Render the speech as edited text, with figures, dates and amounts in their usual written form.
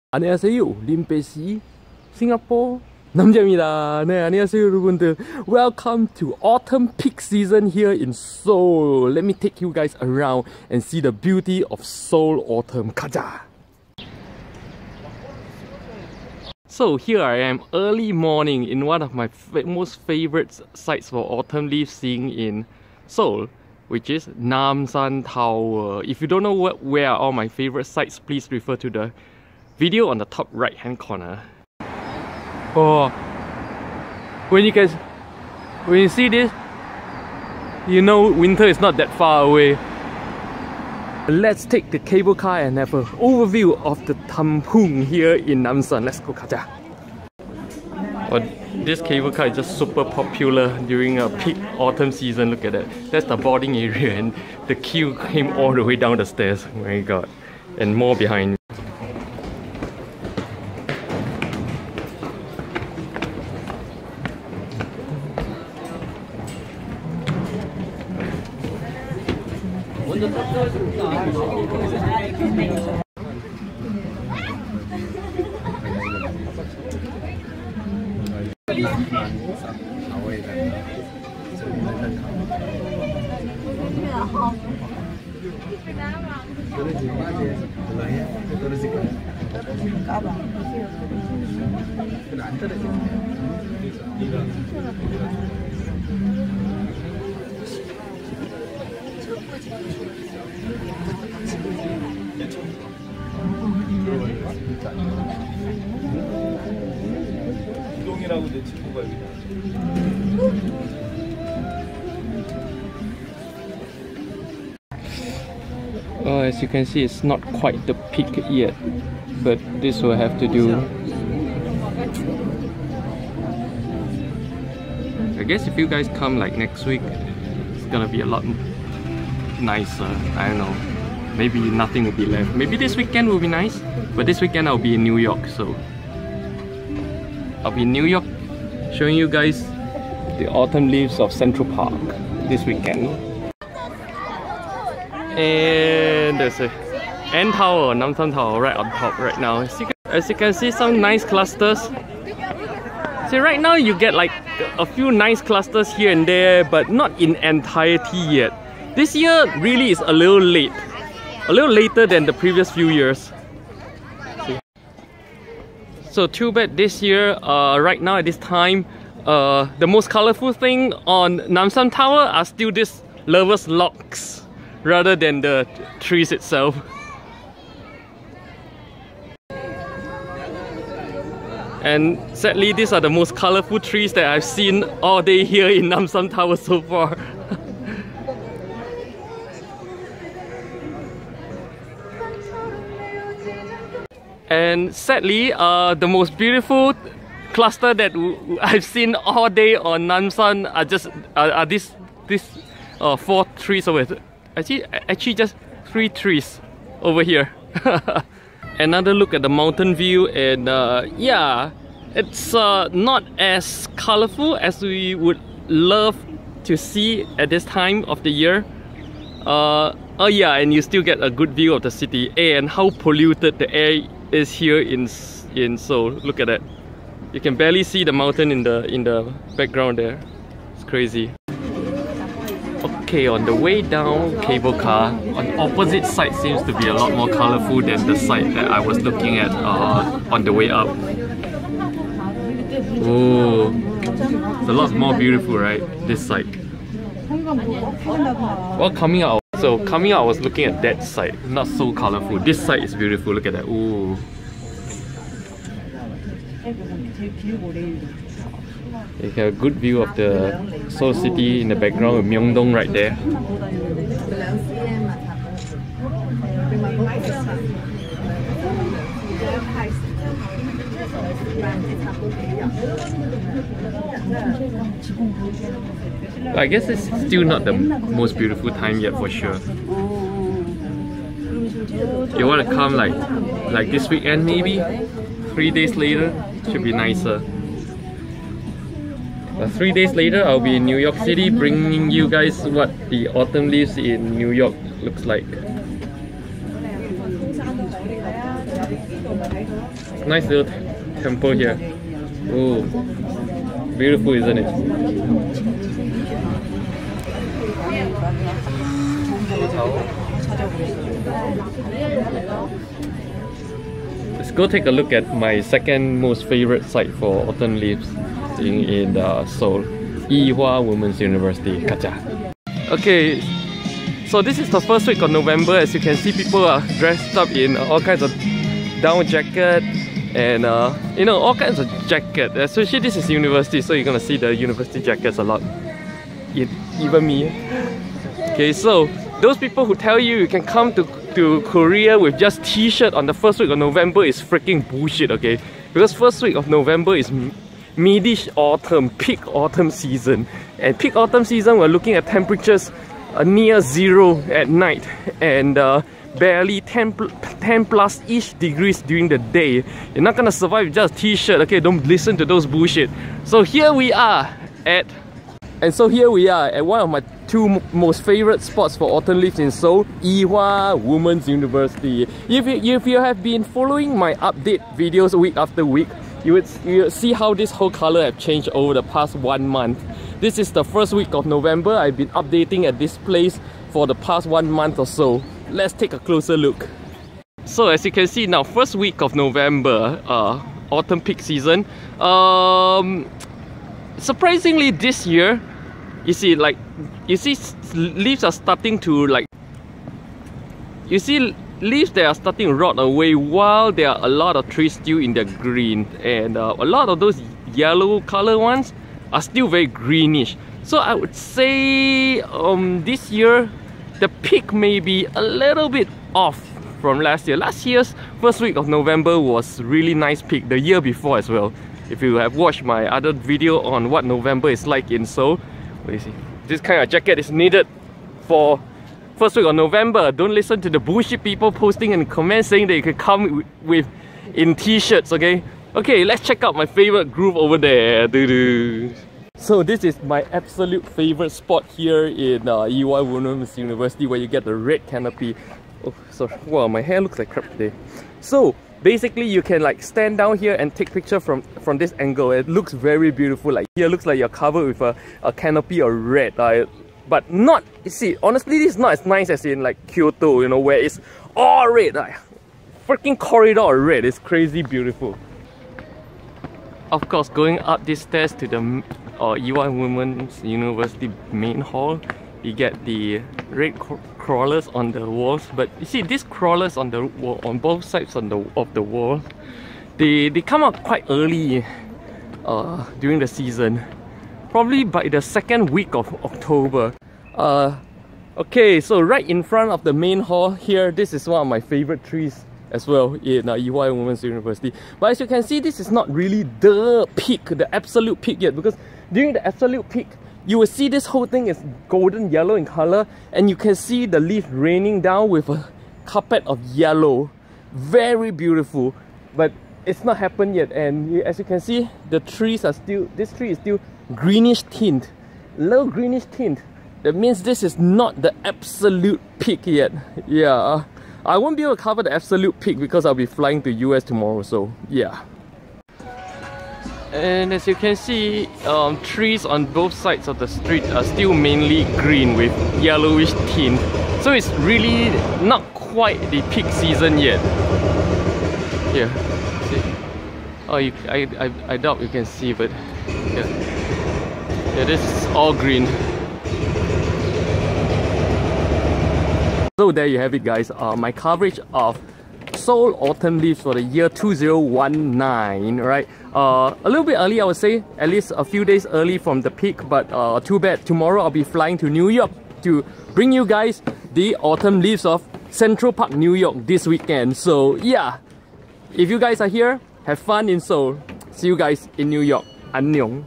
안녕하세요, 림베시, Singapore, 남자입니다. 네, 안녕하세요, 여러분들. Welcome to autumn peak season here in Seoul. Let me take you guys around and see the beauty of Seoul autumn. 가자. So here I am, early morning in one of my most favorite sites for autumn leaf seeing in Seoul, which is Namsan Tower. If you don't know where are all my favorite sites, please refer to the video on the top right hand corner. Oh, when you see this, you know winter is not that far away. Let's take the cable car and have an overview of the Tampung here in Namsan. Let's go, Kaja. Oh, this cable car is just super popular during a peak autumn season. Look at that. That's the boarding area, and the queue came all the way down the stairs. Oh my god. And more behind. As you can see, it's not quite the peak yet, but this will have to do. I guess if you guys come like next week, it's gonna be a lot nicer. I don't know, maybe nothing will be left. Maybe this weekend will be nice, but this weekend I'll be in New York, so I'll be in New York showing you guys the autumn leaves of Central Park this weekend. And there's a N Tower, Namsan Tower right on top right now. As you can see, some nice clusters. See, right now you get like a few nice clusters here and there, but not in entirety yet. This year really is a little late. A little later than the previous few years. See? So too bad this year, right now at this time, the most colorful thing on Namsan Tower are still these lovers' locks, rather than the trees itself. And sadly, these are the most colorful trees that I've seen all day here in Namsan Tower so far. And sadly, the most beautiful cluster that I've seen all day on Namsan are these 4 trees over here. Actually just 3 trees over here. Another look at the mountain view, and yeah, it's not as colorful as we would love to see at this time of the year. Oh yeah, and you still get a good view of the city and how polluted the air is here in Seoul. Look at that. You can barely see the mountain in the background there. It's crazy. Okay, on the way down cable car, on the opposite side seems to be a lot more colorful than the side that I was looking at on the way up. Oh, it's a lot more beautiful, right? This side. Well, coming out I was looking at that side, not so colorful. This side is beautiful. Look at that. Ooh. You have a good view of the Seoul city in the background with Myeongdong right there. I guess it's still not the most beautiful time yet for sure. You want to come like this weekend maybe? 3 days later, should be nicer. 3 days later, I'll be in New York City bringing you guys what the autumn leaves in New York looks like. Nice little temple here. Oh, beautiful, isn't it? Let's go take a look at my second most favorite site for autumn leaves in Seoul, Yihua Women's University, Kacha. Okay, so this is the first week of November. As you can see, people are dressed up in all kinds of down jacket and you know, all kinds of jacket. Especially this is university, so you're gonna see the university jackets a lot. Even me. Okay, so those people who tell you you can come to Korea with just t-shirt on the first week of November is freaking bullshit, okay? Because first week of November is mid-ish autumn, peak autumn season. And peak autumn season, we're looking at temperatures near zero at night and barely 10 plus-ish degrees during the day. You're not gonna survive with just t-shirt, okay? Don't listen to those bullshit. So here we are at one of my two most favorite spots for autumn leaves in Seoul, Yihua Women's University. If you have been following my update videos week after week, you would see how this whole color have changed over the past 1 month. This is the first week of November. I've been updating at this place for the past 1 month or so. Let's take a closer look. So as you can see now, first week of November, autumn peak season. Surprisingly this year, you see leaves are starting to leaves that are starting to rot away, while there are a lot of trees still in the green, and a lot of those yellow color ones are still very greenish. So I would say this year the peak may be a little bit off from last year. Last year's first week of November was really nice peak, the year before as well. If you have watched my other video on what November is like in Seoul, what do you see? This kind of jacket is needed for first week of November. Don't listen to the bullshit people posting in comments saying that you can come in t-shirts, okay? Okay, let's check out my favorite groove over there. Doo-doo. So this is my absolute favorite spot here in Yihua Women's University, where you get the red canopy. Oh, sorry. Wow, my hair looks like crap today. So basically, you can like stand down here and take picture from this angle. It looks very beautiful. Like here, looks like you're covered with a canopy of red. But not, you see, honestly, this is not as nice as in like Kyoto, you know, where it's all red. Freaking corridor of red. It's crazy beautiful. Of course, going up these stairs to the Yihua Women's University main hall, you get the red crawlers on the walls. But you see, these crawlers on the wall, on both sides of the wall, they come out quite early during the season, probably by the second week of October. Okay, so right in front of the main hall here, this is one of my favorite trees as well in Yihua Women's University. But as you can see, this is not really the peak, the absolute peak yet, because during the absolute peak, you will see this whole thing is golden yellow in color, and you can see the leaf raining down with a carpet of yellow. Very beautiful, but it's not happened yet. And as you can see, the trees are still, this tree is still greenish tint, low greenish tint. That means this is not the absolute peak yet. Yeah, I won't be able to cover the absolute peak because I'll be flying to US tomorrow, so yeah. And as you can see, trees on both sides of the street are still mainly green with yellowish tint. So it's really not quite the peak season yet. Here, see? Oh, I doubt you can see, but yeah, this is all green. So there you have it, guys. My coverage of Seoul autumn leaves for the year 2019, right? A little bit early, I would say, at least a few days early from the peak, but too bad. Tomorrow I'll be flying to New York to bring you guys the autumn leaves of Central Park, New York this weekend. So yeah, if you guys are here, have fun in Seoul. See you guys in New York. Annyeong.